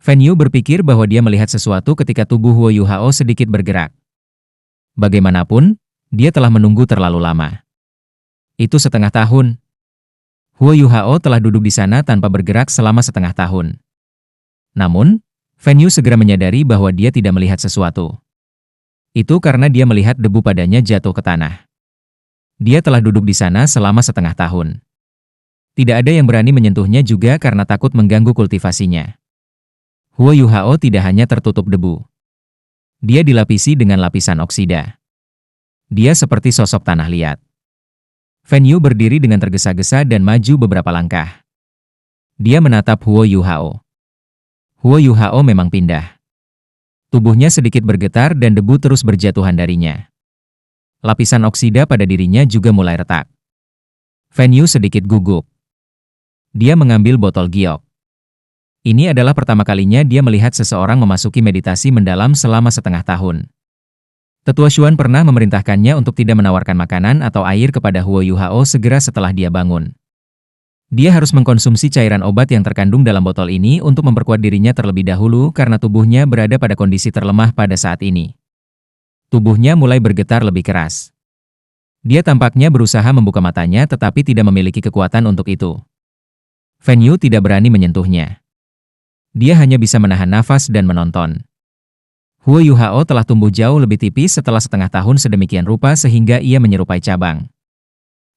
Fan Yu berpikir bahwa dia melihat sesuatu ketika tubuh Huo Yuhao sedikit bergerak. Bagaimanapun, dia telah menunggu terlalu lama. Itu setengah tahun. Huo Yuhao telah duduk di sana tanpa bergerak selama setengah tahun. Namun, Fan Yu segera menyadari bahwa dia tidak melihat sesuatu. Itu karena dia melihat debu padanya jatuh ke tanah. Dia telah duduk di sana selama setengah tahun. Tidak ada yang berani menyentuhnya juga karena takut mengganggu kultivasinya. Huo Yuhao tidak hanya tertutup debu. Dia dilapisi dengan lapisan oksida. Dia seperti sosok tanah liat. Fan Yu berdiri dengan tergesa-gesa dan maju beberapa langkah. Dia menatap Huo Yuhao. Huo Yuhao memang pindah. Tubuhnya sedikit bergetar dan debu terus berjatuhan darinya. Lapisan oksida pada dirinya juga mulai retak. Fan Yu sedikit gugup. Dia mengambil botol giok. Ini adalah pertama kalinya dia melihat seseorang memasuki meditasi mendalam selama setengah tahun. Tetua Xuan pernah memerintahkannya untuk tidak menawarkan makanan atau air kepada Huo Yuhao segera setelah dia bangun. Dia harus mengkonsumsi cairan obat yang terkandung dalam botol ini untuk memperkuat dirinya terlebih dahulu karena tubuhnya berada pada kondisi terlemah pada saat ini. Tubuhnya mulai bergetar lebih keras. Dia tampaknya berusaha membuka matanya tetapi tidak memiliki kekuatan untuk itu. Fan Yu tidak berani menyentuhnya. Dia hanya bisa menahan nafas dan menonton. Huo Yuhao telah tumbuh jauh lebih tipis setelah setengah tahun sedemikian rupa sehingga ia menyerupai cabang.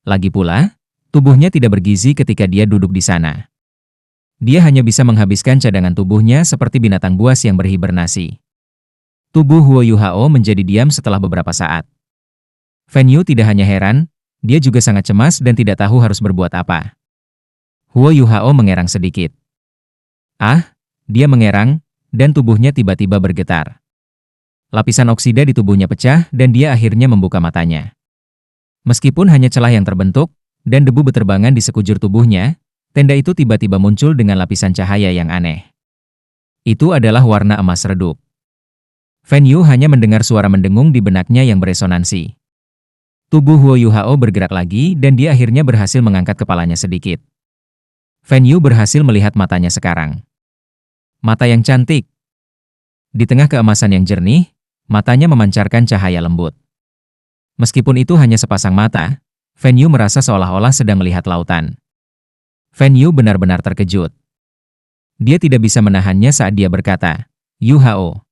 Lagi pula, tubuhnya tidak bergizi ketika dia duduk di sana. Dia hanya bisa menghabiskan cadangan tubuhnya seperti binatang buas yang berhibernasi. Tubuh Huo Yuhao menjadi diam setelah beberapa saat. Fan Yu tidak hanya heran, dia juga sangat cemas dan tidak tahu harus berbuat apa. Huo Yuhao mengerang sedikit. Dia mengerang, dan tubuhnya tiba-tiba bergetar. Lapisan oksida di tubuhnya pecah dan dia akhirnya membuka matanya. Meskipun hanya celah yang terbentuk, dan debu beterbangan di sekujur tubuhnya, tenda itu tiba-tiba muncul dengan lapisan cahaya yang aneh. Itu adalah warna emas redup. Fan Yu hanya mendengar suara mendengung di benaknya yang beresonansi. Tubuh Huo Yuhao bergerak lagi dan dia akhirnya berhasil mengangkat kepalanya sedikit. Fan Yu berhasil melihat matanya sekarang. Mata yang cantik. Di tengah keemasan yang jernih, matanya memancarkan cahaya lembut. Meskipun itu hanya sepasang mata, Fan Yu merasa seolah-olah sedang melihat lautan. Fan Yu benar-benar terkejut. Dia tidak bisa menahannya saat dia berkata, "Yuhao."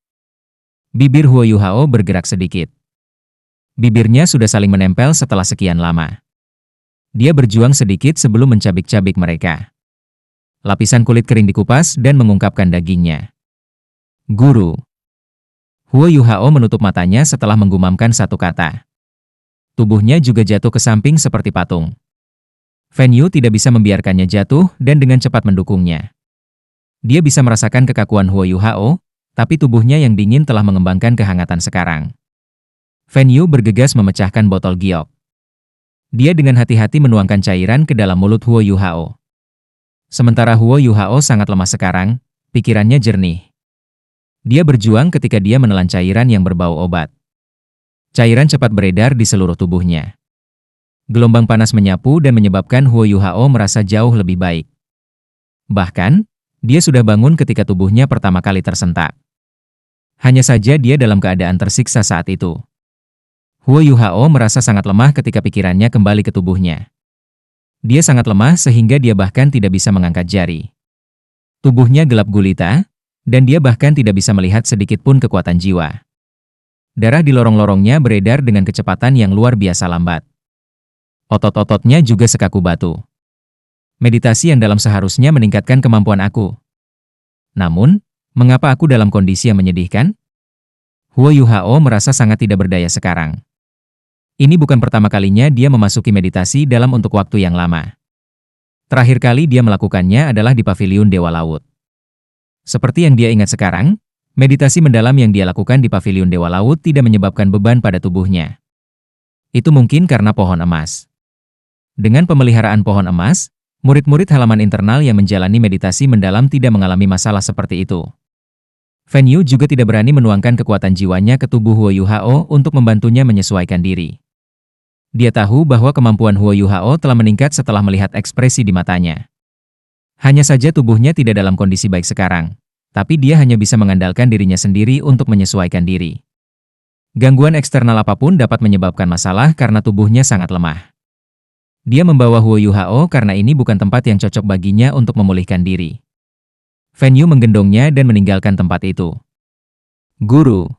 Bibir Huo Yuhao bergerak sedikit. Bibirnya sudah saling menempel setelah sekian lama. Dia berjuang sedikit sebelum mencabik-cabik mereka. Lapisan kulit kering dikupas dan mengungkapkan dagingnya. "Guru." Huo Yuhao menutup matanya setelah menggumamkan satu kata. Tubuhnya juga jatuh ke samping seperti patung. Fan Yu tidak bisa membiarkannya jatuh dan dengan cepat mendukungnya. Dia bisa merasakan kekakuan Huo Yuhao, tapi tubuhnya yang dingin telah mengembangkan kehangatan sekarang. Fan Yu bergegas memecahkan botol giok. Dia dengan hati-hati menuangkan cairan ke dalam mulut Huo Yuhao. Sementara Huo Yuhao sangat lemah sekarang, pikirannya jernih. Dia berjuang ketika dia menelan cairan yang berbau obat. Cairan cepat beredar di seluruh tubuhnya. Gelombang panas menyapu dan menyebabkan Huo Yuhao merasa jauh lebih baik. Bahkan, dia sudah bangun ketika tubuhnya pertama kali tersentak. Hanya saja dia dalam keadaan tersiksa saat itu. Huo Yuhao merasa sangat lemah ketika pikirannya kembali ke tubuhnya. Dia sangat lemah sehingga dia bahkan tidak bisa mengangkat jari. Tubuhnya gelap gulita, dan dia bahkan tidak bisa melihat sedikit pun kekuatan jiwa. Darah di lorong-lorongnya beredar dengan kecepatan yang luar biasa lambat. Otot-ototnya juga sekaku batu. Meditasi yang dalam seharusnya meningkatkan kemampuan aku. Namun, mengapa aku dalam kondisi yang menyedihkan? Huo Yuhao merasa sangat tidak berdaya sekarang. Ini bukan pertama kalinya dia memasuki meditasi dalam untuk waktu yang lama. Terakhir kali dia melakukannya adalah di Paviliun Dewa Laut. Seperti yang dia ingat sekarang, meditasi mendalam yang dia lakukan di Paviliun Dewa Laut tidak menyebabkan beban pada tubuhnya. Itu mungkin karena pohon emas. Dengan pemeliharaan pohon emas, murid-murid halaman internal yang menjalani meditasi mendalam tidak mengalami masalah seperti itu. Fan Yu juga tidak berani menuangkan kekuatan jiwanya ke tubuh Huo Yuhao untuk membantunya menyesuaikan diri. Dia tahu bahwa kemampuan Huo Yuhao telah meningkat setelah melihat ekspresi di matanya. Hanya saja tubuhnya tidak dalam kondisi baik sekarang, tapi dia hanya bisa mengandalkan dirinya sendiri untuk menyesuaikan diri. Gangguan eksternal apapun dapat menyebabkan masalah karena tubuhnya sangat lemah. Dia membawa Huo Yuhao karena ini bukan tempat yang cocok baginya untuk memulihkan diri. Fan Yu menggendongnya dan meninggalkan tempat itu. Guru.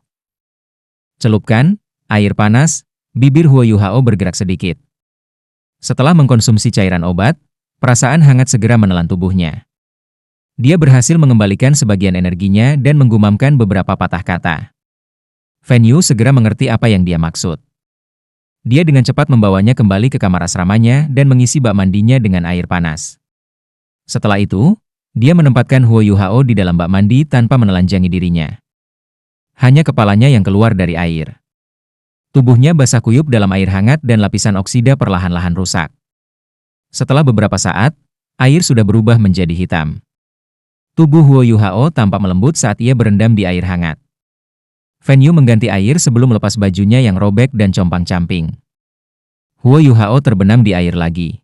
Celupkan air panas, bibir Huo Yuhao bergerak sedikit. Setelah mengkonsumsi cairan obat, perasaan hangat segera menelan tubuhnya. Dia berhasil mengembalikan sebagian energinya dan menggumamkan beberapa patah kata. Fan Yu segera mengerti apa yang dia maksud. Dia dengan cepat membawanya kembali ke kamar asramanya dan mengisi bak mandinya dengan air panas. Setelah itu, dia menempatkan Huo Yuhao di dalam bak mandi tanpa menelanjangi dirinya. Hanya kepalanya yang keluar dari air. Tubuhnya basah kuyup dalam air hangat dan lapisan oksida perlahan-lahan rusak. Setelah beberapa saat, air sudah berubah menjadi hitam. Tubuh Huo Yuhao tampak melembut saat ia berendam di air hangat. Fan Yu mengganti air sebelum melepas bajunya yang robek dan compang-camping. Huo Yuhao terbenam di air lagi.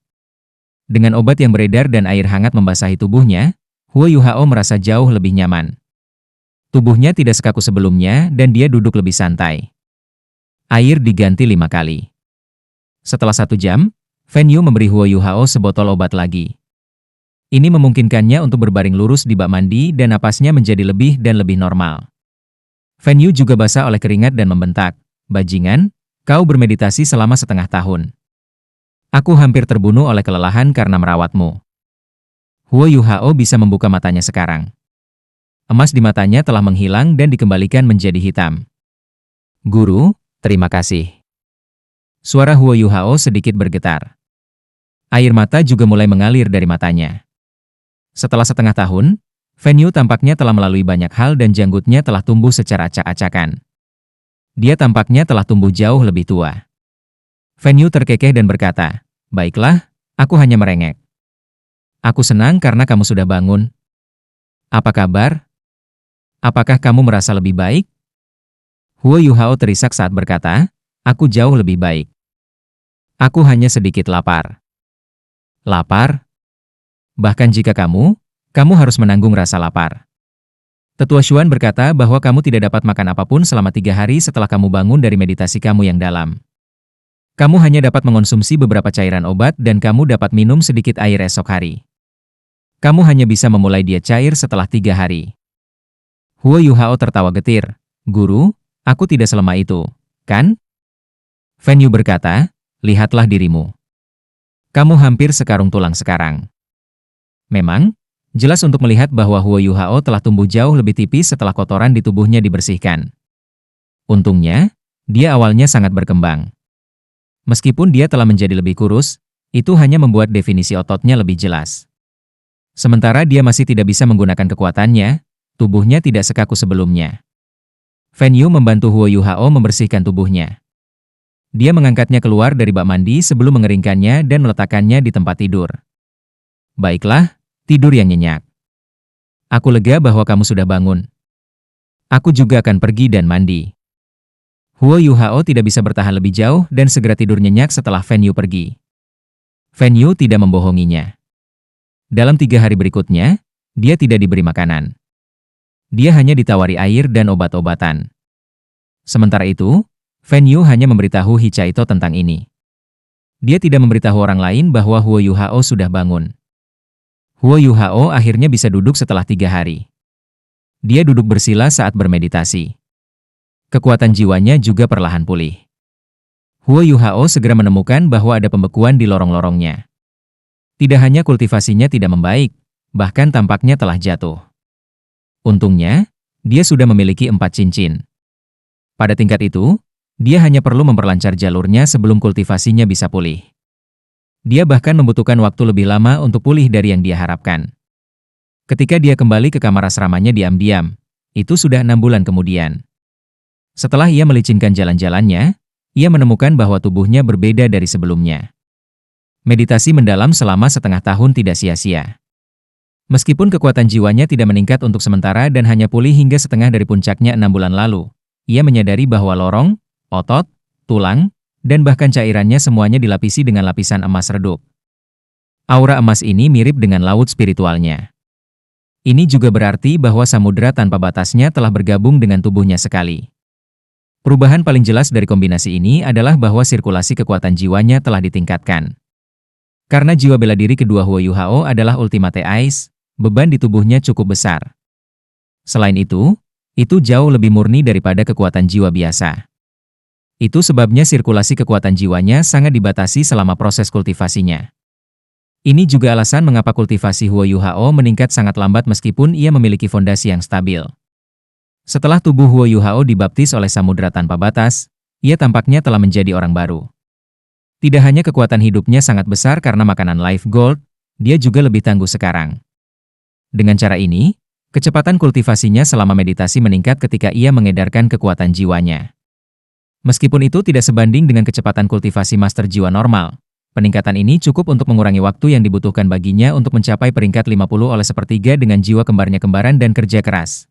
Dengan obat yang beredar dan air hangat membasahi tubuhnya, Huo Yuhao merasa jauh lebih nyaman. Tubuhnya tidak sekaku sebelumnya dan dia duduk lebih santai. Air diganti 5 kali. Setelah 1 jam, Fan Yu memberi Huo Yuhao sebotol obat lagi. Ini memungkinkannya untuk berbaring lurus di bak mandi dan napasnya menjadi lebih dan lebih normal. Fan Yu juga basah oleh keringat dan membentak, "Bajingan, kau bermeditasi selama setengah tahun. Aku hampir terbunuh oleh kelelahan karena merawatmu." Huo Yuhao bisa membuka matanya sekarang. Emas di matanya telah menghilang dan dikembalikan menjadi hitam. "Guru, terima kasih." Suara Huo Yuhao sedikit bergetar. Air mata juga mulai mengalir dari matanya. Setelah setengah tahun, Fan Yu tampaknya telah melalui banyak hal dan janggutnya telah tumbuh secara acak-acakan. Dia tampaknya telah tumbuh jauh lebih tua. Fan Yu terkekeh dan berkata, "Baiklah, aku hanya merengek. Aku senang karena kamu sudah bangun. Apa kabar? Apakah kamu merasa lebih baik?" Huo Yuhao terisak saat berkata, "Aku jauh lebih baik. Aku hanya sedikit lapar." "Lapar? Bahkan jika kamu harus menanggung rasa lapar." Tetua Xuan berkata bahwa kamu tidak dapat makan apapun selama 3 hari setelah kamu bangun dari meditasi kamu yang dalam. Kamu hanya dapat mengonsumsi beberapa cairan obat dan kamu dapat minum sedikit air esok hari. Kamu hanya bisa memulai diet cair setelah 3 hari. Huo Yuhao tertawa getir. "Guru, aku tidak selemah itu, kan?" Fan Yu berkata, "Lihatlah dirimu. Kamu hampir sekarung tulang sekarang." Memang, jelas untuk melihat bahwa Huo Yuhao telah tumbuh jauh lebih tipis setelah kotoran di tubuhnya dibersihkan. Untungnya, dia awalnya sangat berkembang. Meskipun dia telah menjadi lebih kurus, itu hanya membuat definisi ototnya lebih jelas. Sementara dia masih tidak bisa menggunakan kekuatannya, tubuhnya tidak sekaku sebelumnya. Fan Yu membantu Huo Yuhao membersihkan tubuhnya. Dia mengangkatnya keluar dari bak mandi sebelum mengeringkannya dan meletakkannya di tempat tidur. "Baiklah, tidur yang nyenyak. Aku lega bahwa kamu sudah bangun. Aku juga akan pergi dan mandi." Huo Yuhao tidak bisa bertahan lebih jauh dan segera tidur nyenyak setelah Fan Yu pergi. Fan Yu tidak membohonginya. Dalam 3 hari berikutnya, dia tidak diberi makanan. Dia hanya ditawari air dan obat-obatan. Sementara itu, Fan Yu hanya memberitahu Hichaito tentang ini. Dia tidak memberitahu orang lain bahwa Huo Yuhao sudah bangun. Huo Yuhao akhirnya bisa duduk setelah 3 hari. Dia duduk bersila saat bermeditasi. Kekuatan jiwanya juga perlahan pulih. Huo Yuhao segera menemukan bahwa ada pembekuan di lorong-lorongnya. Tidak hanya kultivasinya tidak membaik, bahkan tampaknya telah jatuh. Untungnya, dia sudah memiliki 4 cincin. Pada tingkat itu, dia hanya perlu memperlancar jalurnya sebelum kultivasinya bisa pulih. Dia bahkan membutuhkan waktu lebih lama untuk pulih dari yang dia harapkan. Ketika dia kembali ke kamar asramanya diam-diam, itu sudah 6 bulan kemudian. Setelah ia melicinkan jalan-jalannya, ia menemukan bahwa tubuhnya berbeda dari sebelumnya. Meditasi mendalam selama setengah tahun tidak sia-sia. Meskipun kekuatan jiwanya tidak meningkat untuk sementara dan hanya pulih hingga setengah dari puncaknya 6 bulan lalu, ia menyadari bahwa lorong, otot, tulang, dan bahkan cairannya semuanya dilapisi dengan lapisan emas redup. Aura emas ini mirip dengan laut spiritualnya. Ini juga berarti bahwa samudera tanpa batasnya telah bergabung dengan tubuhnya sekali. Perubahan paling jelas dari kombinasi ini adalah bahwa sirkulasi kekuatan jiwanya telah ditingkatkan. Karena jiwa bela diri kedua Huo Yuhao adalah Ultimate Ice, beban di tubuhnya cukup besar. Selain itu jauh lebih murni daripada kekuatan jiwa biasa. Itu sebabnya sirkulasi kekuatan jiwanya sangat dibatasi selama proses kultivasinya. Ini juga alasan mengapa kultivasi Huo Yuhao meningkat sangat lambat meskipun ia memiliki fondasi yang stabil. Setelah tubuh Huo Yuhao dibaptis oleh samudera tanpa batas, ia tampaknya telah menjadi orang baru. Tidak hanya kekuatan hidupnya sangat besar karena makanan Life Gold, dia juga lebih tangguh sekarang. Dengan cara ini, kecepatan kultivasinya selama meditasi meningkat ketika ia mengedarkan kekuatan jiwanya. Meskipun itu tidak sebanding dengan kecepatan kultivasi master jiwa normal, peningkatan ini cukup untuk mengurangi waktu yang dibutuhkan baginya untuk mencapai peringkat 50 oleh sepertiga dengan jiwa kembarnya kembaran dan kerja keras.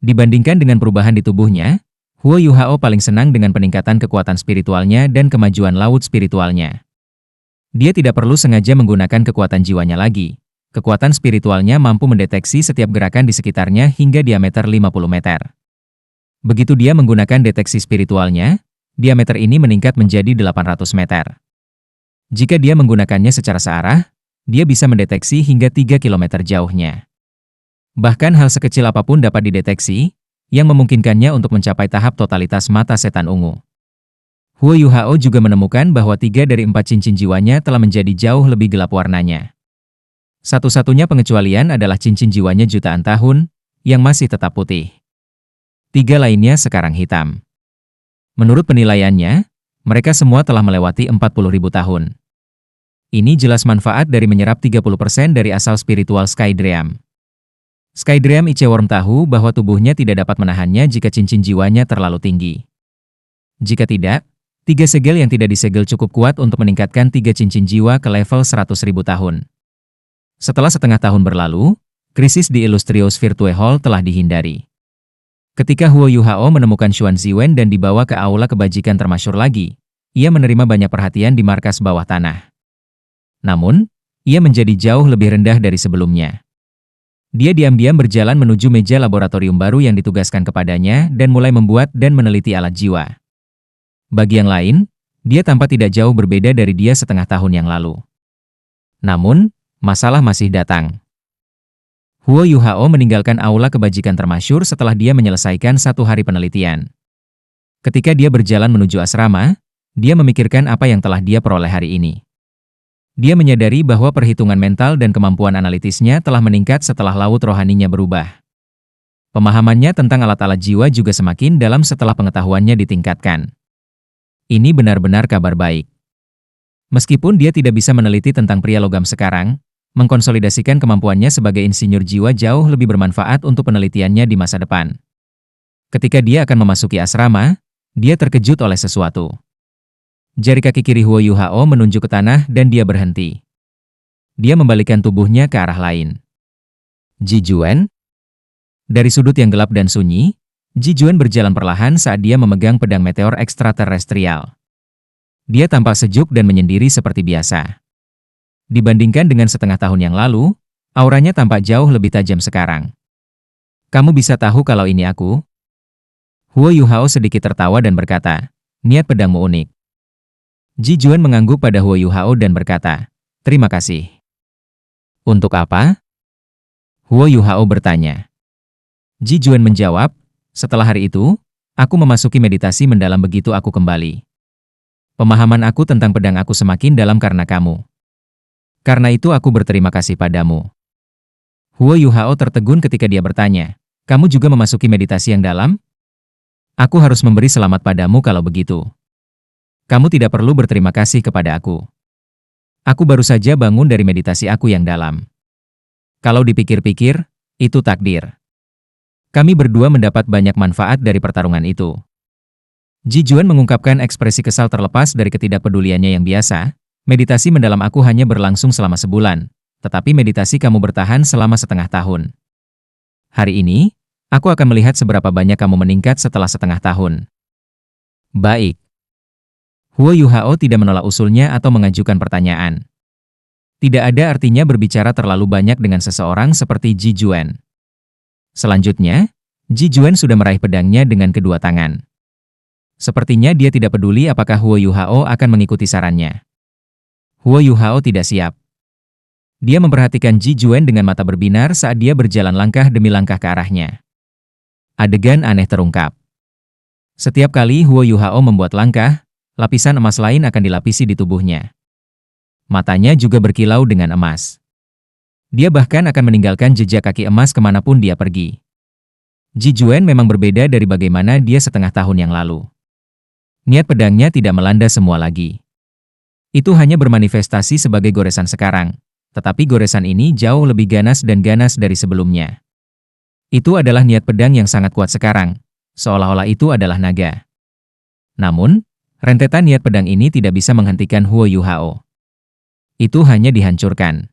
Dibandingkan dengan perubahan di tubuhnya, Huo Yuhao paling senang dengan peningkatan kekuatan spiritualnya dan kemajuan laut spiritualnya. Dia tidak perlu sengaja menggunakan kekuatan jiwanya lagi. Kekuatan spiritualnya mampu mendeteksi setiap gerakan di sekitarnya hingga diameter 50 meter. Begitu dia menggunakan deteksi spiritualnya, diameter ini meningkat menjadi 800 meter. Jika dia menggunakannya secara searah, dia bisa mendeteksi hingga 3 km jauhnya. Bahkan hal sekecil apapun dapat dideteksi, yang memungkinkannya untuk mencapai tahap totalitas mata setan ungu. Huo Yuhao juga menemukan bahwa 3 dari 4 cincin jiwanya telah menjadi jauh lebih gelap warnanya. Satu-satunya pengecualian adalah cincin jiwanya jutaan tahun, yang masih tetap putih. 3 lainnya sekarang hitam. Menurut penilaiannya, mereka semua telah melewati 40.000 tahun. Ini jelas manfaat dari menyerap 30% dari asal spiritual Skydream. Skydream Iceworm tahu bahwa tubuhnya tidak dapat menahannya jika cincin jiwanya terlalu tinggi. Jika tidak, 3 segel yang tidak disegel cukup kuat untuk meningkatkan 3 cincin jiwa ke level 100.000 tahun. Setelah setengah tahun berlalu, krisis di Illustrious Virtue Hall telah dihindari. Ketika Huo Yuhao menemukan Xuan Ziwen dan dibawa ke aula kebajikan termasyhur lagi, ia menerima banyak perhatian di markas bawah tanah. Namun, ia menjadi jauh lebih rendah dari sebelumnya. Dia diam-diam berjalan menuju meja laboratorium baru yang ditugaskan kepadanya dan mulai membuat dan meneliti alat jiwa. Bagi yang lain, dia tampak tidak jauh berbeda dari dia setengah tahun yang lalu. Namun, masalah masih datang. Huo Yuhao meninggalkan aula kebajikan termasyhur setelah dia menyelesaikan 1 hari penelitian. Ketika dia berjalan menuju asrama, dia memikirkan apa yang telah dia peroleh hari ini. Dia menyadari bahwa perhitungan mental dan kemampuan analitisnya telah meningkat setelah laut rohaninya berubah. Pemahamannya tentang alat-alat jiwa juga semakin dalam setelah pengetahuannya ditingkatkan. Ini benar-benar kabar baik. Meskipun dia tidak bisa meneliti tentang pria logam sekarang, mengkonsolidasikan kemampuannya sebagai insinyur jiwa jauh lebih bermanfaat untuk penelitiannya di masa depan. Ketika dia akan memasuki asrama, dia terkejut oleh sesuatu. Jari kaki kiri Huo Yuhao menunjuk ke tanah dan dia berhenti. Dia membalikkan tubuhnya ke arah lain. Ji Juan? Dari sudut yang gelap dan sunyi, Ji Juan berjalan perlahan saat dia memegang pedang meteor ekstraterestrial. Dia tampak sejuk dan menyendiri seperti biasa. Dibandingkan dengan setengah tahun yang lalu, auranya tampak jauh lebih tajam sekarang. Kamu bisa tahu kalau ini aku? Huo Yuhao sedikit tertawa dan berkata, niat pedangmu unik. Ji Juan mengangguk pada Huo Yuhao dan berkata, terima kasih. Untuk apa? Huo Yuhao bertanya. Ji Juan menjawab, setelah hari itu, aku memasuki meditasi mendalam begitu aku kembali. Pemahaman aku tentang pedang aku semakin dalam karena kamu. Karena itu aku berterima kasih padamu. Huo Yuhao tertegun ketika dia bertanya, kamu juga memasuki meditasi yang dalam? Aku harus memberi selamat padamu kalau begitu. Kamu tidak perlu berterima kasih kepada aku. Aku baru saja bangun dari meditasi aku yang dalam. Kalau dipikir-pikir, itu takdir. Kami berdua mendapat banyak manfaat dari pertarungan itu. Ji Juan mengungkapkan ekspresi kesal terlepas dari ketidakpeduliannya yang biasa. Meditasi mendalam aku hanya berlangsung selama sebulan, tetapi meditasi kamu bertahan selama setengah tahun. Hari ini, aku akan melihat seberapa banyak kamu meningkat setelah setengah tahun. Baik. Huo Yuhao tidak menolak usulnya atau mengajukan pertanyaan. Tidak ada artinya berbicara terlalu banyak dengan seseorang seperti Ji Juan. Selanjutnya, Ji Juan sudah meraih pedangnya dengan kedua tangan. Sepertinya dia tidak peduli apakah Huo Yuhao akan mengikuti sarannya. Huo Yuhao tidak siap. Dia memperhatikan Ji Juan dengan mata berbinar saat dia berjalan langkah demi langkah ke arahnya. Adegan aneh terungkap. Setiap kali Huo Yuhao membuat langkah, lapisan emas lain akan dilapisi di tubuhnya. Matanya juga berkilau dengan emas. Dia bahkan akan meninggalkan jejak kaki emas kemanapun dia pergi. Ji Juan memang berbeda dari bagaimana dia setengah tahun yang lalu. Niat pedangnya tidak melanda semua lagi. Itu hanya bermanifestasi sebagai goresan sekarang, tetapi goresan ini jauh lebih ganas dan ganas dari sebelumnya. Itu adalah niat pedang yang sangat kuat sekarang, seolah-olah itu adalah naga. Namun, rentetan niat pedang ini tidak bisa menghentikan Huo Yuhao. Itu hanya dihancurkan.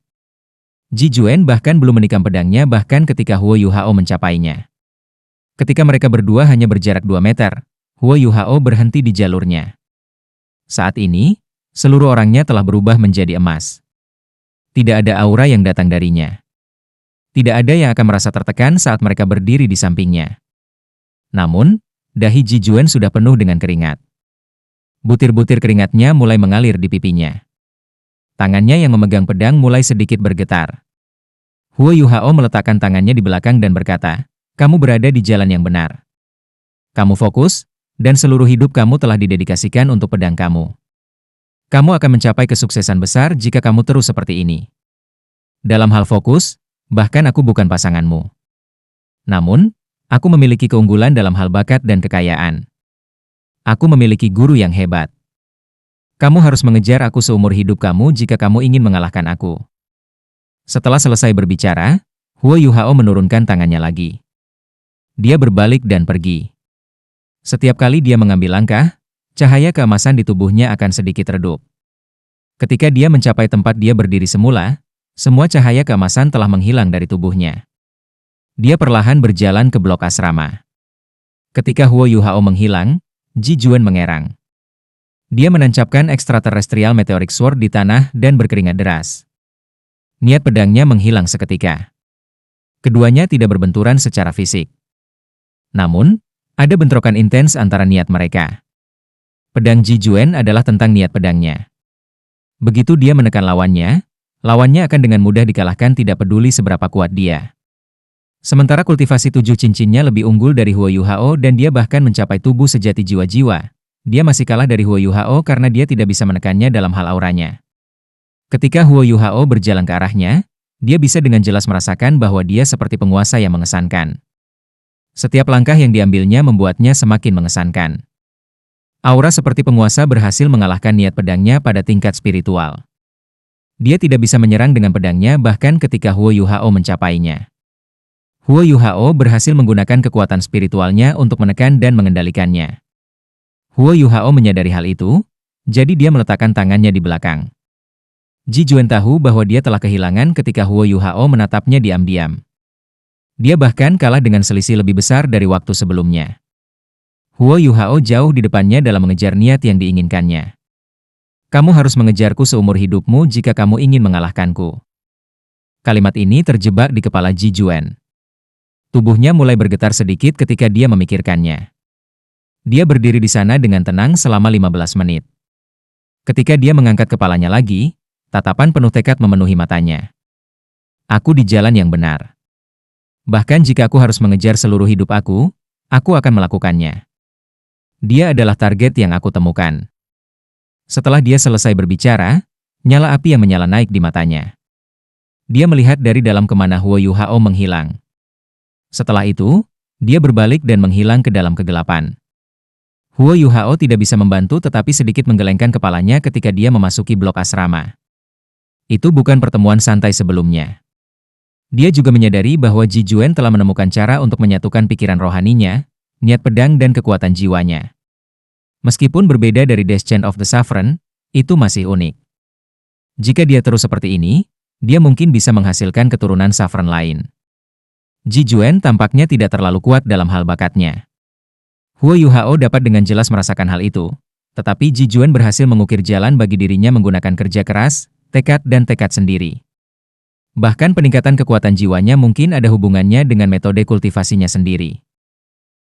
Ji Juan bahkan belum menikam pedangnya bahkan ketika Huo Yuhao mencapainya. Ketika mereka berdua hanya berjarak 2 meter, Huo Yuhao berhenti di jalurnya. Saat ini, seluruh orangnya telah berubah menjadi emas. Tidak ada aura yang datang darinya. Tidak ada yang akan merasa tertekan saat mereka berdiri di sampingnya. Namun, dahi Ji Juan sudah penuh dengan keringat. Butir-butir keringatnya mulai mengalir di pipinya. Tangannya yang memegang pedang mulai sedikit bergetar. Huo Yuhao meletakkan tangannya di belakang dan berkata, "Kamu berada di jalan yang benar. Kamu fokus, dan seluruh hidup kamu telah didedikasikan untuk pedang kamu. Kamu akan mencapai kesuksesan besar jika kamu terus seperti ini. Dalam hal fokus, bahkan aku bukan pasanganmu. Namun, aku memiliki keunggulan dalam hal bakat dan kekayaan. Aku memiliki guru yang hebat. Kamu harus mengejar aku seumur hidup kamu jika kamu ingin mengalahkan aku." Setelah selesai berbicara, Huo Yuhao menurunkan tangannya lagi. Dia berbalik dan pergi. Setiap kali dia mengambil langkah, cahaya keemasan di tubuhnya akan sedikit redup. Ketika dia mencapai tempat dia berdiri semula, semua cahaya keemasan telah menghilang dari tubuhnya. Dia perlahan berjalan ke blok asrama. Ketika Huo Yuhao menghilang, Ji Juan mengerang. Dia menancapkan extraterrestrial meteoric sword di tanah dan berkeringat deras. Niat pedangnya menghilang seketika. Keduanya tidak berbenturan secara fisik. Namun, ada bentrokan intens antara niat mereka. Pedang Ji Juan adalah tentang niat pedangnya. Begitu dia menekan lawannya, lawannya akan dengan mudah dikalahkan tidak peduli seberapa kuat dia. Sementara kultivasi 7 cincinnya lebih unggul dari Huo Yuhao dan dia bahkan mencapai tubuh sejati jiwa-jiwa. Dia masih kalah dari Huo Yuhao karena dia tidak bisa menekannya dalam hal auranya. Ketika Huo Yuhao berjalan ke arahnya, dia bisa dengan jelas merasakan bahwa dia seperti penguasa yang mengesankan. Setiap langkah yang diambilnya membuatnya semakin mengesankan. Aura seperti penguasa berhasil mengalahkan niat pedangnya pada tingkat spiritual. Dia tidak bisa menyerang dengan pedangnya bahkan ketika Huo Yuhao mencapainya. Huo Yuhao berhasil menggunakan kekuatan spiritualnya untuk menekan dan mengendalikannya. Huo Yuhao menyadari hal itu, jadi dia meletakkan tangannya di belakang. Ji Juan tahu bahwa dia telah kehilangan ketika Huo Yuhao menatapnya diam-diam. Dia bahkan kalah dengan selisih lebih besar dari waktu sebelumnya. Huo Yuhao jauh di depannya dalam mengejar niat yang diinginkannya. "Kamu harus mengejarku seumur hidupmu jika kamu ingin mengalahkanku." Kalimat ini terjebak di kepala Ji Juan. Tubuhnya mulai bergetar sedikit ketika dia memikirkannya. Dia berdiri di sana dengan tenang selama 15 menit. Ketika dia mengangkat kepalanya lagi, tatapan penuh tekad memenuhi matanya. "Aku di jalan yang benar. Bahkan jika aku harus mengejar seluruh hidup aku akan melakukannya. Dia adalah target yang aku temukan." Setelah dia selesai berbicara, nyala api yang menyala naik di matanya. Dia melihat dari dalam kemana Huo Yuhao menghilang. Setelah itu, dia berbalik dan menghilang ke dalam kegelapan. Huo Yuhao tidak bisa membantu tetapi sedikit menggelengkan kepalanya ketika dia memasuki blok asrama. Itu bukan pertemuan santai sebelumnya. Dia juga menyadari bahwa Ji Juan telah menemukan cara untuk menyatukan pikiran rohaninya, niat pedang dan kekuatan jiwanya. Meskipun berbeda dari Descent of the Saffron, itu masih unik. Jika dia terus seperti ini, dia mungkin bisa menghasilkan keturunan Saffron lain. Ji Juan tampaknya tidak terlalu kuat dalam hal bakatnya. Huo Yuhao dapat dengan jelas merasakan hal itu, tetapi Ji Juan berhasil mengukir jalan bagi dirinya menggunakan kerja keras, tekad dan tekad sendiri. Bahkan peningkatan kekuatan jiwanya mungkin ada hubungannya dengan metode kultivasinya sendiri.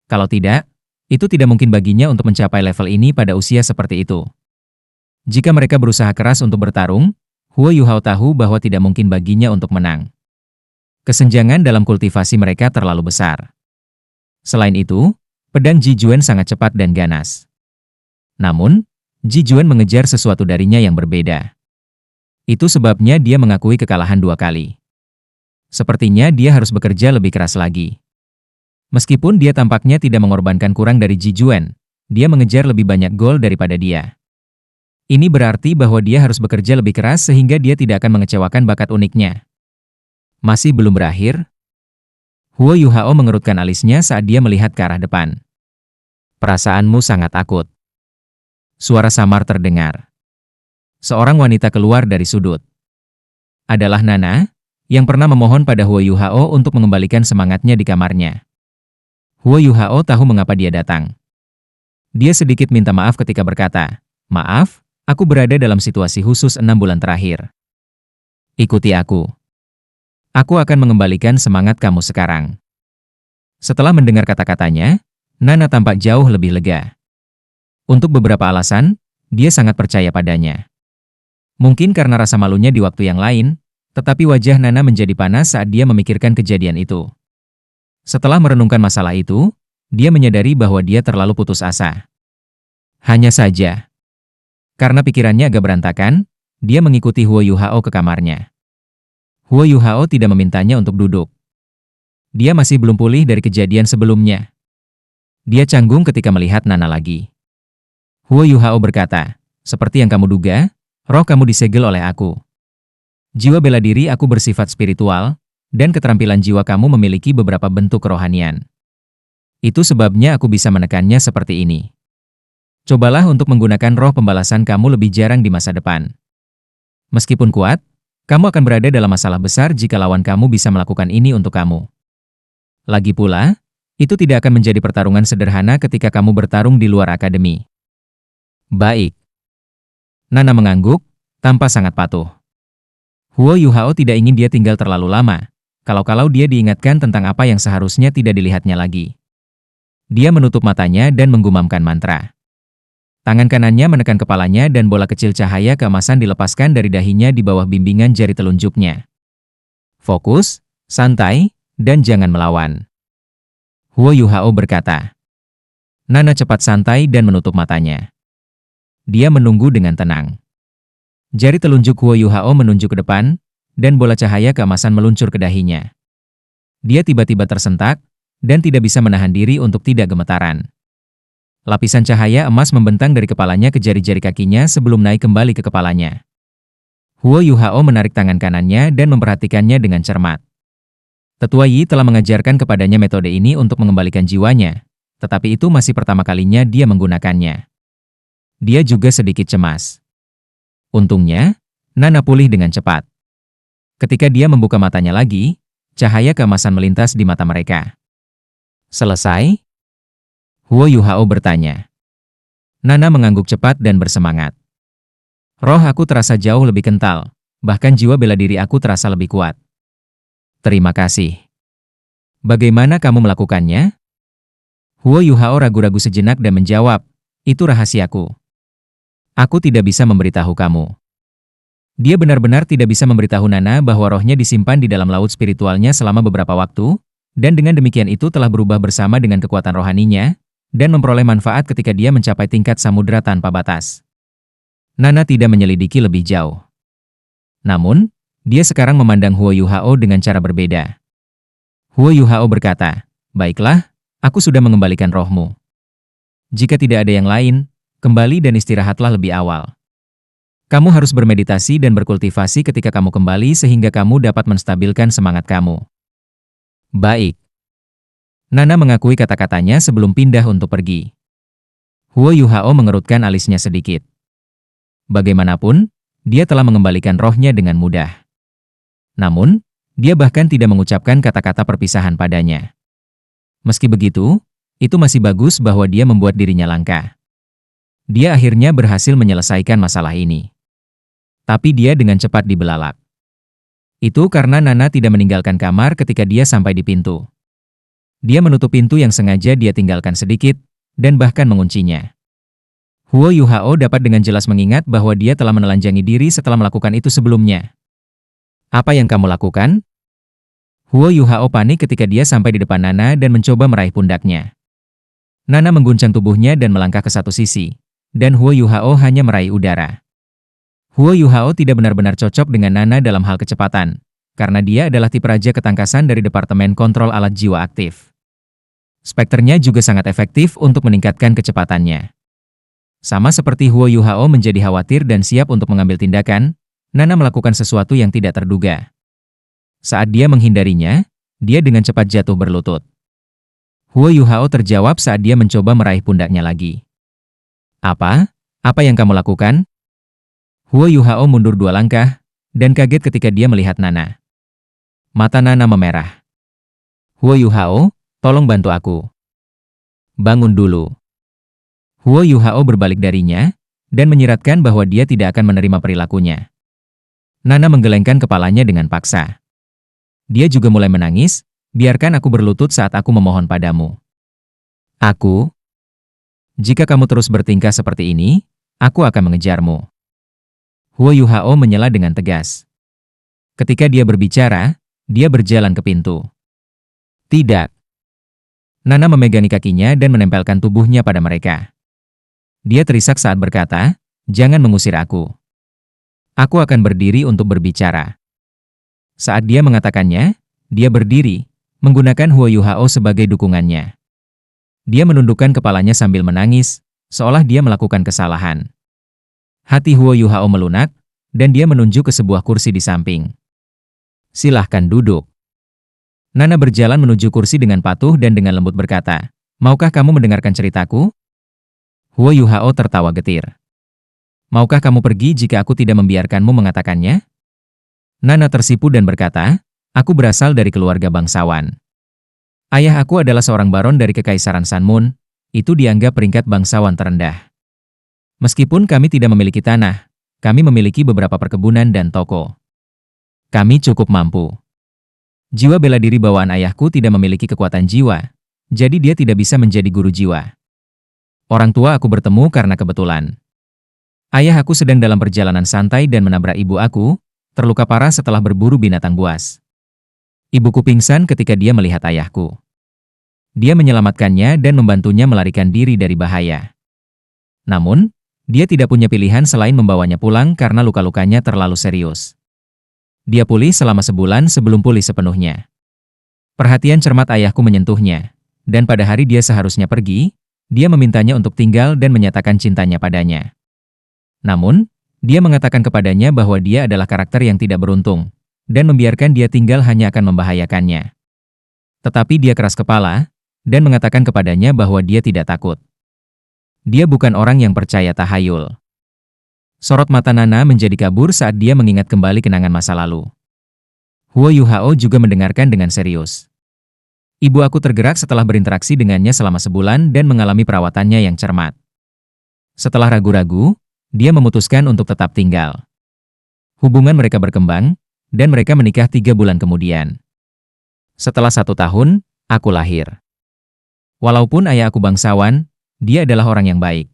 Kalau tidak, itu tidak mungkin baginya untuk mencapai level ini pada usia seperti itu. Jika mereka berusaha keras untuk bertarung, Huo Yuhao tahu bahwa tidak mungkin baginya untuk menang. Kesenjangan dalam kultivasi mereka terlalu besar. Selain itu, pedang Ji Juan sangat cepat dan ganas. Namun, Ji Juan mengejar sesuatu darinya yang berbeda. Itu sebabnya dia mengakui kekalahan 2 kali. Sepertinya dia harus bekerja lebih keras lagi. Meskipun dia tampaknya tidak mengorbankan kurang dari Ji Juan, dia mengejar lebih banyak gol daripada dia. Ini berarti bahwa dia harus bekerja lebih keras sehingga dia tidak akan mengecewakan bakat uniknya. Masih belum berakhir? Huo Yuhao mengerutkan alisnya saat dia melihat ke arah depan. Perasaanmu sangat akut. Suara samar terdengar. Seorang wanita keluar dari sudut. Adalah Nana, yang pernah memohon pada Huo Yuhao untuk mengembalikan semangatnya di kamarnya. Huo Yuhao tahu mengapa dia datang. Dia sedikit minta maaf ketika berkata, "Maaf, aku berada dalam situasi khusus 6 bulan terakhir. Ikuti aku. Aku akan mengembalikan semangat kamu sekarang." Setelah mendengar kata-katanya, Nana tampak jauh lebih lega. Untuk beberapa alasan, dia sangat percaya padanya. Mungkin karena rasa malunya di waktu yang lain, tetapi wajah Nana menjadi panas saat dia memikirkan kejadian itu. Setelah merenungkan masalah itu, dia menyadari bahwa dia terlalu putus asa. Hanya saja, karena pikirannya agak berantakan, dia mengikuti Huo Yuhao ke kamarnya. Huo Yuhao tidak memintanya untuk duduk. Dia masih belum pulih dari kejadian sebelumnya. Dia canggung ketika melihat Nana lagi. Huo Yuhao berkata, "Seperti yang kamu duga, roh kamu disegel oleh aku. Jiwa bela diri aku bersifat spiritual, dan keterampilan jiwa kamu memiliki beberapa bentuk kerohanian. Itu sebabnya aku bisa menekannya seperti ini. Cobalah untuk menggunakan roh pembalasan kamu lebih jarang di masa depan. Meskipun kuat, kamu akan berada dalam masalah besar jika lawan kamu bisa melakukan ini untuk kamu. Lagi pula, itu tidak akan menjadi pertarungan sederhana ketika kamu bertarung di luar akademi." Baik. Nana mengangguk, tanpa sangat patuh. Huo Yuhao tidak ingin dia tinggal terlalu lama, kalau-kalau dia diingatkan tentang apa yang seharusnya tidak dilihatnya lagi. Dia menutup matanya dan menggumamkan mantra. Tangan kanannya menekan kepalanya dan bola kecil cahaya keemasan dilepaskan dari dahinya di bawah bimbingan jari telunjuknya. Fokus, santai, dan jangan melawan. Huo Yuhao berkata. Nana cepat santai dan menutup matanya. Dia menunggu dengan tenang. Jari telunjuk Huo Yuhao menunjuk ke depan, dan bola cahaya keemasan meluncur ke dahinya. Dia tiba-tiba tersentak, dan tidak bisa menahan diri untuk tidak gemetaran. Lapisan cahaya emas membentang dari kepalanya ke jari-jari kakinya sebelum naik kembali ke kepalanya. Huo Yuhao menarik tangan kanannya dan memperhatikannya dengan cermat. Tetua Yi telah mengajarkan kepadanya metode ini untuk mengembalikan jiwanya, tetapi itu masih pertama kalinya dia menggunakannya. Dia juga sedikit cemas. Untungnya, Nana pulih dengan cepat. Ketika dia membuka matanya lagi, cahaya keemasan melintas di mata mereka. Selesai? Huo Yuhao bertanya. Nana mengangguk cepat dan bersemangat. Roh aku terasa jauh lebih kental, bahkan jiwa bela diri aku terasa lebih kuat. Terima kasih. Bagaimana kamu melakukannya? Huo Yuhao ragu-ragu sejenak dan menjawab, itu rahasiaku. Aku tidak bisa memberitahu kamu. Dia benar-benar tidak bisa memberitahu Nana bahwa rohnya disimpan di dalam laut spiritualnya selama beberapa waktu, dan dengan demikian itu telah berubah bersama dengan kekuatan rohaninya, dan memperoleh manfaat ketika dia mencapai tingkat samudera tanpa batas. Nana tidak menyelidiki lebih jauh. Namun, dia sekarang memandang Huo Yuhao dengan cara berbeda. Huo Yuhao berkata, "Baiklah, aku sudah mengembalikan rohmu. Jika tidak ada yang lain, kembali dan istirahatlah lebih awal. Kamu harus bermeditasi dan berkultivasi ketika kamu kembali sehingga kamu dapat menstabilkan semangat kamu." Baik. Nana mengakui kata-katanya sebelum pindah untuk pergi. Huo Yuhao mengerutkan alisnya sedikit. Bagaimanapun, dia telah mengembalikan rohnya dengan mudah. Namun, dia bahkan tidak mengucapkan kata-kata perpisahan padanya. Meski begitu, itu masih bagus bahwa dia membuat dirinya langka. Dia akhirnya berhasil menyelesaikan masalah ini. Tapi dia dengan cepat dibelalak. Itu karena Nana tidak meninggalkan kamar ketika dia sampai di pintu. Dia menutup pintu yang sengaja dia tinggalkan sedikit, dan bahkan menguncinya. Huo Yuhao dapat dengan jelas mengingat bahwa dia telah menelanjangi diri setelah melakukan itu sebelumnya. Apa yang kamu lakukan? Huo Yuhao panik ketika dia sampai di depan Nana dan mencoba meraih pundaknya. Nana mengguncang tubuhnya dan melangkah ke satu sisi, dan Huo Yuhao hanya meraih udara. Huo Yuhao tidak benar-benar cocok dengan Nana dalam hal kecepatan, karena dia adalah tipe raja ketangkasan dari Departemen Kontrol Alat Jiwa Aktif. Spekternya juga sangat efektif untuk meningkatkan kecepatannya. Sama seperti Huo Yuhao menjadi khawatir dan siap untuk mengambil tindakan, Nana melakukan sesuatu yang tidak terduga. Saat dia menghindarinya, dia dengan cepat jatuh berlutut. Huo Yuhao terjawab saat dia mencoba meraih pundaknya lagi. Apa? Apa yang kamu lakukan? Huo Yuhao mundur 2 langkah, dan kaget ketika dia melihat Nana. Mata Nana memerah. Huo Yuhao, tolong bantu aku. Bangun dulu. Huo Yuhao berbalik darinya, dan menyiratkan bahwa dia tidak akan menerima perilakunya. Nana menggelengkan kepalanya dengan paksa. Dia juga mulai menangis, biarkan aku berlutut saat aku memohon padamu. Aku? Jika kamu terus bertingkah seperti ini, aku akan mengejarmu. Huo Yuhao menyela dengan tegas. Ketika dia berbicara, dia berjalan ke pintu. Tidak. Nana memegangi kakinya dan menempelkan tubuhnya pada mereka. Dia terisak saat berkata, jangan mengusir aku. Aku akan berdiri untuk berbicara. Saat dia mengatakannya, dia berdiri, menggunakan Huo Yuhao sebagai dukungannya. Dia menundukkan kepalanya sambil menangis, seolah dia melakukan kesalahan. Hati Huo Yuhao melunak, dan dia menunjuk ke sebuah kursi di samping. Silahkan duduk. Nana berjalan menuju kursi dengan patuh dan dengan lembut berkata, maukah kamu mendengarkan ceritaku? Huo Yuhao tertawa getir. Maukah kamu pergi jika aku tidak membiarkanmu mengatakannya? Nana tersipu dan berkata, aku berasal dari keluarga bangsawan. Ayah aku adalah seorang baron dari Kekaisaran Sanmun, itu dianggap peringkat bangsawan terendah. Meskipun kami tidak memiliki tanah, kami memiliki beberapa perkebunan dan toko. Kami cukup mampu. Jiwa bela diri bawaan ayahku tidak memiliki kekuatan jiwa, jadi dia tidak bisa menjadi guru jiwa. Orang tua aku bertemu karena kebetulan. Ayah aku sedang dalam perjalanan santai dan menabrak ibu aku, terluka parah setelah berburu binatang buas. Ibuku pingsan ketika dia melihat ayahku. Dia menyelamatkannya dan membantunya melarikan diri dari bahaya. Namun, dia tidak punya pilihan selain membawanya pulang karena luka-lukanya terlalu serius. Dia pulih selama sebulan sebelum pulih sepenuhnya. Perhatian cermat ayahku menyentuhnya, dan pada hari dia seharusnya pergi, dia memintanya untuk tinggal dan menyatakan cintanya padanya. Namun, dia mengatakan kepadanya bahwa dia adalah karakter yang tidak beruntung, dan membiarkan dia tinggal hanya akan membahayakannya. Tetapi dia keras kepala, dan mengatakan kepadanya bahwa dia tidak takut. Dia bukan orang yang percaya tahayul. Sorot mata Nana menjadi kabur saat dia mengingat kembali kenangan masa lalu. Huo Yuhao juga mendengarkan dengan serius. Ibu aku tergerak setelah berinteraksi dengannya selama sebulan dan mengalami perawatannya yang cermat. Setelah ragu-ragu, dia memutuskan untuk tetap tinggal. Hubungan mereka berkembang, dan mereka menikah 3 bulan kemudian. Setelah 1 tahun, aku lahir. Walaupun ayah aku bangsawan, dia adalah orang yang baik.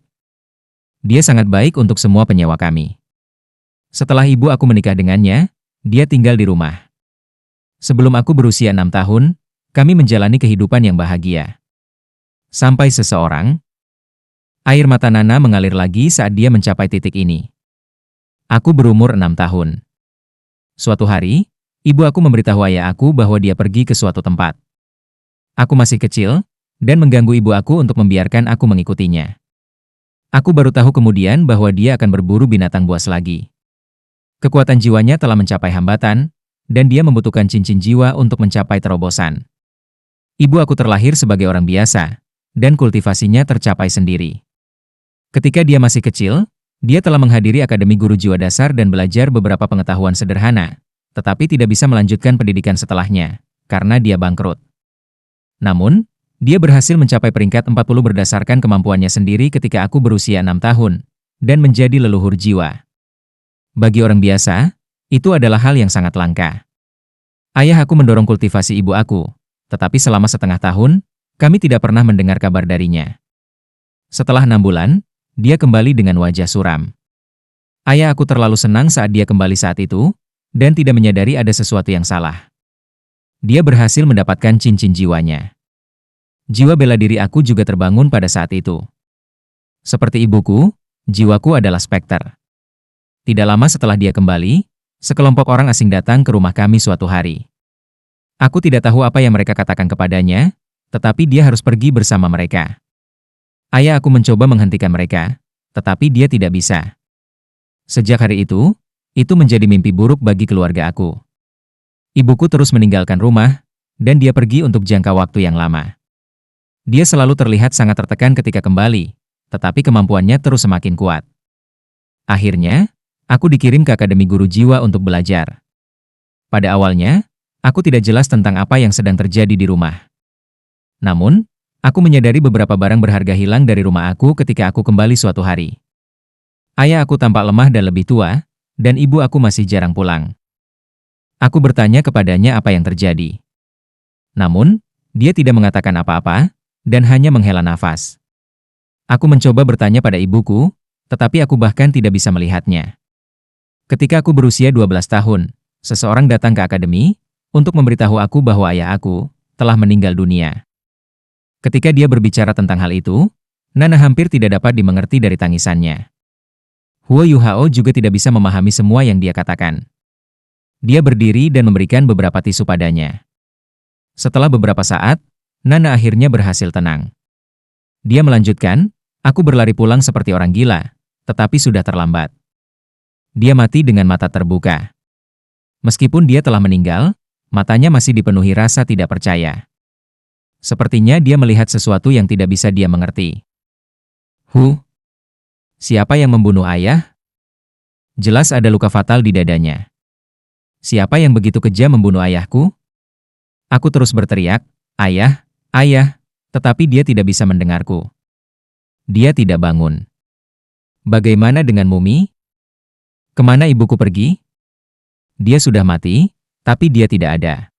Dia sangat baik untuk semua penyewa kami. Setelah ibu aku menikah dengannya, dia tinggal di rumah. Sebelum aku berusia 6 tahun, kami menjalani kehidupan yang bahagia. Sampai seseorang, air mata Nana mengalir lagi saat dia mencapai titik ini. Aku berumur 6 tahun. Suatu hari, ibu aku memberitahu ayah aku bahwa dia pergi ke suatu tempat. Aku masih kecil, dan mengganggu ibu aku untuk membiarkan aku mengikutinya. Aku baru tahu kemudian bahwa dia akan berburu binatang buas lagi. Kekuatan jiwanya telah mencapai hambatan, dan dia membutuhkan cincin jiwa untuk mencapai terobosan. Ibu aku terlahir sebagai orang biasa, dan kultivasinya tercapai sendiri. Ketika dia masih kecil, dia telah menghadiri Akademi Guru Jiwa Dasar dan belajar beberapa pengetahuan sederhana, tetapi tidak bisa melanjutkan pendidikan setelahnya, karena dia bangkrut. Namun, dia berhasil mencapai peringkat 40 berdasarkan kemampuannya sendiri ketika aku berusia 6 tahun, dan menjadi leluhur jiwa. Bagi orang biasa, itu adalah hal yang sangat langka. Ayah aku mendorong kultivasi ibu aku, tetapi selama setengah tahun, kami tidak pernah mendengar kabar darinya. Setelah 6 bulan, dia kembali dengan wajah suram. Ayah aku terlalu senang saat dia kembali saat itu, dan tidak menyadari ada sesuatu yang salah. Dia berhasil mendapatkan cincin jiwanya. Jiwa bela diri aku juga terbangun pada saat itu. Seperti ibuku, jiwaku adalah spekter. Tidak lama setelah dia kembali, sekelompok orang asing datang ke rumah kami suatu hari. Aku tidak tahu apa yang mereka katakan kepadanya, tetapi dia harus pergi bersama mereka. Ayah aku mencoba menghentikan mereka, tetapi dia tidak bisa. Sejak hari itu menjadi mimpi buruk bagi keluarga aku. Ibuku terus meninggalkan rumah, dan dia pergi untuk jangka waktu yang lama. Dia selalu terlihat sangat tertekan ketika kembali, tetapi kemampuannya terus semakin kuat. Akhirnya, aku dikirim ke Akademi Guru Jiwa untuk belajar. Pada awalnya, aku tidak jelas tentang apa yang sedang terjadi di rumah. Namun, aku menyadari beberapa barang berharga hilang dari rumah aku ketika aku kembali suatu hari. Ayah aku tampak lemah dan lebih tua, dan ibu aku masih jarang pulang. Aku bertanya kepadanya apa yang terjadi. Namun, dia tidak mengatakan apa-apa, dan hanya menghela nafas. Aku mencoba bertanya pada ibuku, tetapi aku bahkan tidak bisa melihatnya. Ketika aku berusia 12 tahun, seseorang datang ke akademi untuk memberitahu aku bahwa ayah aku telah meninggal dunia. Ketika dia berbicara tentang hal itu, Nana hampir tidak dapat dimengerti dari tangisannya. Huo Yuhao juga tidak bisa memahami semua yang dia katakan. Dia berdiri dan memberikan beberapa tisu padanya. Setelah beberapa saat, Nana akhirnya berhasil tenang. Dia melanjutkan, aku berlari pulang seperti orang gila, tetapi sudah terlambat. Dia mati dengan mata terbuka. Meskipun dia telah meninggal, matanya masih dipenuhi rasa tidak percaya. Sepertinya dia melihat sesuatu yang tidak bisa dia mengerti. Siapa yang membunuh ayah? Jelas ada luka fatal di dadanya. Siapa yang begitu kejam membunuh ayahku? Aku terus berteriak, ayah, ayah, tetapi dia tidak bisa mendengarku. Dia tidak bangun. Bagaimana dengan Mumi? Kemana ibuku pergi? Dia sudah mati, tapi dia tidak ada.